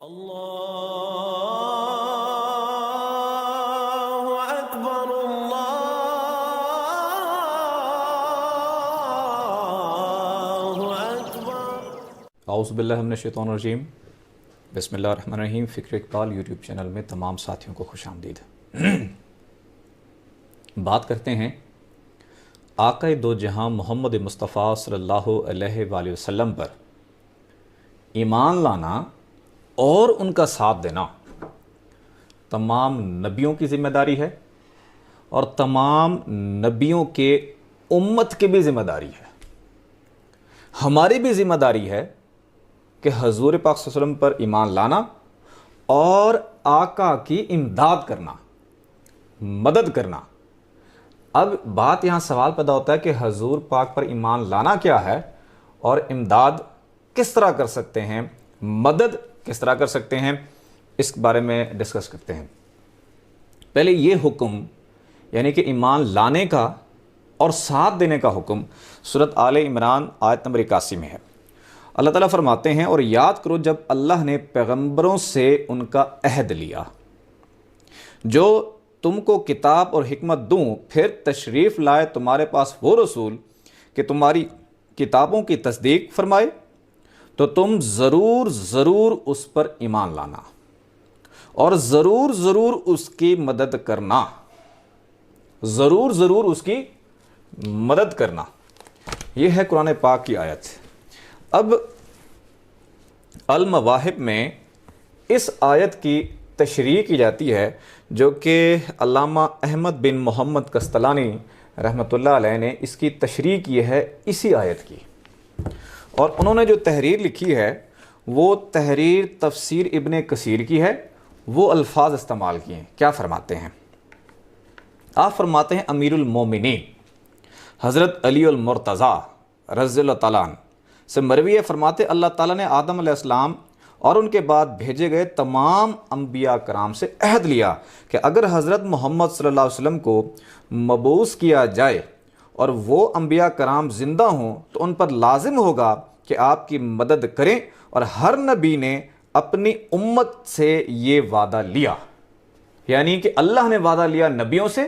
اللہ اکبر اللہ اکبر۔ اعوذ باللہ من الشیطان الرجیم، بسم اللہ الرحمن الرحیم۔ فکر اقبال یوٹیوب چینل میں تمام ساتھیوں کو خوش آمدید۔ بات کرتے ہیں آقا دو جہاں محمد مصطفیٰ صلی اللہ علیہ وآلہ وسلم پر ایمان لانا اور ان کا ساتھ دینا تمام نبیوں کی ذمہ داری ہے اور تمام نبیوں کے امت کی بھی ذمہ داری ہے۔ ہماری بھی ذمہ داری ہے کہ حضور پاک صلی اللہ علیہ وسلم پر ایمان لانا اور آقا کی امداد کرنا، مدد کرنا۔ اب بات یہاں سوال پیدا ہوتا ہے کہ حضور پاک پر ایمان لانا کیا ہے اور امداد کس طرح کر سکتے ہیں، مدد کس طرح کر سکتے ہیں، اس بارے میں ڈسکس کرتے ہیں۔ پہلے یہ حکم یعنی کہ ایمان لانے کا اور ساتھ دینے کا حکم سورۃ آل عمران آیت نمبر 81 میں ہے۔ اللہ تعالیٰ فرماتے ہیں، اور یاد کرو جب اللہ نے پیغمبروں سے ان کا عہد لیا جو تم کو کتاب اور حکمت دوں، پھر تشریف لائے تمہارے پاس وہ رسول کہ تمہاری کتابوں کی تصدیق فرمائے، تو تم ضرور ضرور اس پر ایمان لانا اور ضرور ضرور اس کی مدد کرنا، ضرور ضرور اس کی مدد کرنا۔ یہ ہے قرآن پاک کی آیت۔ اب المواہب میں اس آیت کی تشریح کی جاتی ہے جو کہ علامہ احمد بن محمد کستلانی رحمۃ اللہ علیہ نے اس کی تشریح کی ہے اسی آیت کی، اور انہوں نے جو تحریر لکھی ہے وہ تحریر تفسیر ابن کثیر کی ہے۔ وہ الفاظ استعمال کیے ہیں، کیا فرماتے ہیں؟ آپ فرماتے ہیں امیر المومنین حضرت علی المرتضیٰ رضی اللہ تعالیٰ عنہ سے مروی ہے، فرماتے اللہ تعالیٰ نے آدم علیہ السلام اور ان کے بعد بھیجے گئے تمام انبیاء کرام سے عہد لیا کہ اگر حضرت محمد صلی اللہ علیہ وسلم کو مبعوث کیا جائے اور وہ انبیاء کرام زندہ ہوں تو ان پر لازم ہوگا کہ آپ کی مدد کریں، اور ہر نبی نے اپنی امت سے یہ وعدہ لیا، یعنی کہ اللہ نے وعدہ لیا نبیوں سے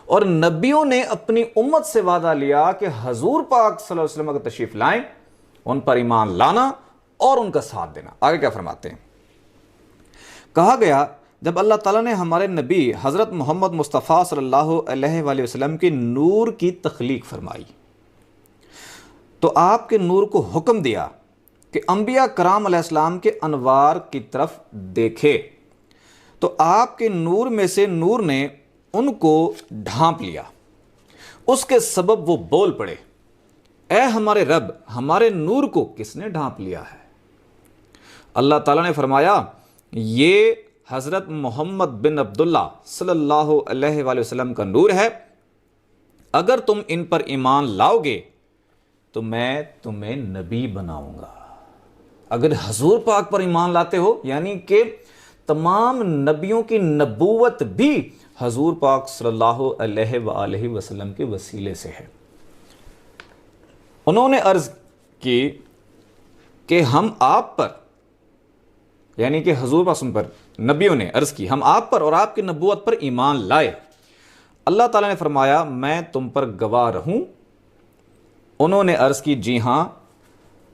اور نبیوں نے اپنی امت سے وعدہ لیا کہ حضور پاک صلی اللہ علیہ وسلم کا تشریف لائیں، ان پر ایمان لانا اور ان کا ساتھ دینا۔ آگے کیا فرماتے ہیں؟ کہا گیا جب اللہ تعالیٰ نے ہمارے نبی حضرت محمد مصطفیٰ صلی اللہ علیہ وآلہ وسلم کے نور کی تخلیق فرمائی تو آپ کے نور کو حکم دیا کہ انبیاء کرام علیہ السلام کے انوار کی طرف دیکھے، تو آپ کے نور میں سے نور نے ان کو ڈھانپ لیا، اس کے سبب وہ بول پڑے، اے ہمارے رب، ہمارے نور کو کس نے ڈھانپ لیا ہے؟ اللہ تعالیٰ نے فرمایا یہ حضرت محمد بن عبداللہ صلی اللہ علیہ وآلہ وسلم کا نور ہے، اگر تم ان پر ایمان لاؤ گے تو میں تمہیں نبی بناؤں گا۔ اگر حضور پاک پر ایمان لاتے ہو یعنی کہ تمام نبیوں کی نبوت بھی حضور پاک صلی اللہ علیہ وآلہ وسلم کے وسیلے سے ہے۔ انہوں نے عرض کی کہ ہم آپ پر یعنی کہ حضور پاک پر، نبیوں نے عرض کی ہم آپ پر اور آپ کی نبوت پر ایمان لائے۔ اللہ تعالیٰ نے فرمایا میں تم پر گواہ رہوں؟ انہوں نے عرض کی جی ہاں۔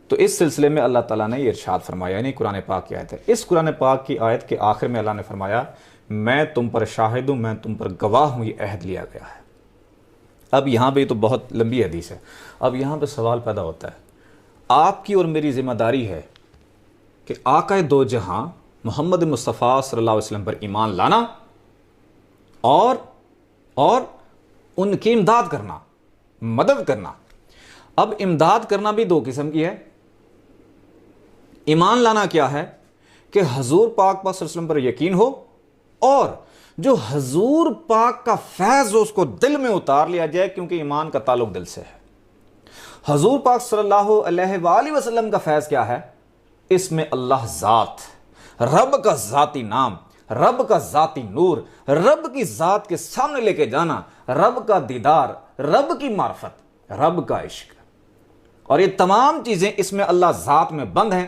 تو اس سلسلے میں اللہ تعالیٰ نے یہ ارشاد فرمایا، یعنی قرآن پاک کی آیت ہے، اس قرآن پاک کی آیت کے آخر میں اللہ نے فرمایا میں تم پر شاہد ہوں، میں تم پر گواہ ہوں، یہ عہد لیا گیا ہے۔ اب یہاں پہ تو بہت لمبی حدیث ہے، اب یہاں پہ سوال پیدا ہوتا ہے، آپ کی اور میری ذمہ داری ہے کہ آقا دو جہاں محمد مصطفیٰ صلی اللہ علیہ وسلم پر ایمان لانا اور ان کی امداد کرنا، مدد کرنا۔ اب امداد کرنا بھی دو قسم کی ہے۔ ایمان لانا کیا ہے کہ حضور پاک صلی اللہ علیہ وسلم پر یقین ہو اور جو حضور پاک کا فیض ہو اس کو دل میں اتار لیا جائے، کیونکہ ایمان کا تعلق دل سے ہے۔ حضور پاک صلی اللہ علیہ وآلہ وسلم کا فیض کیا ہے؟ اس میں اللہ ذات، رب کا ذاتی نام، رب کا ذاتی نور، رب کی ذات کے سامنے لے کے جانا، رب کا دیدار، رب کی معرفت، رب کا عشق، اور یہ تمام چیزیں اس میں اللہ ذات میں بند ہیں،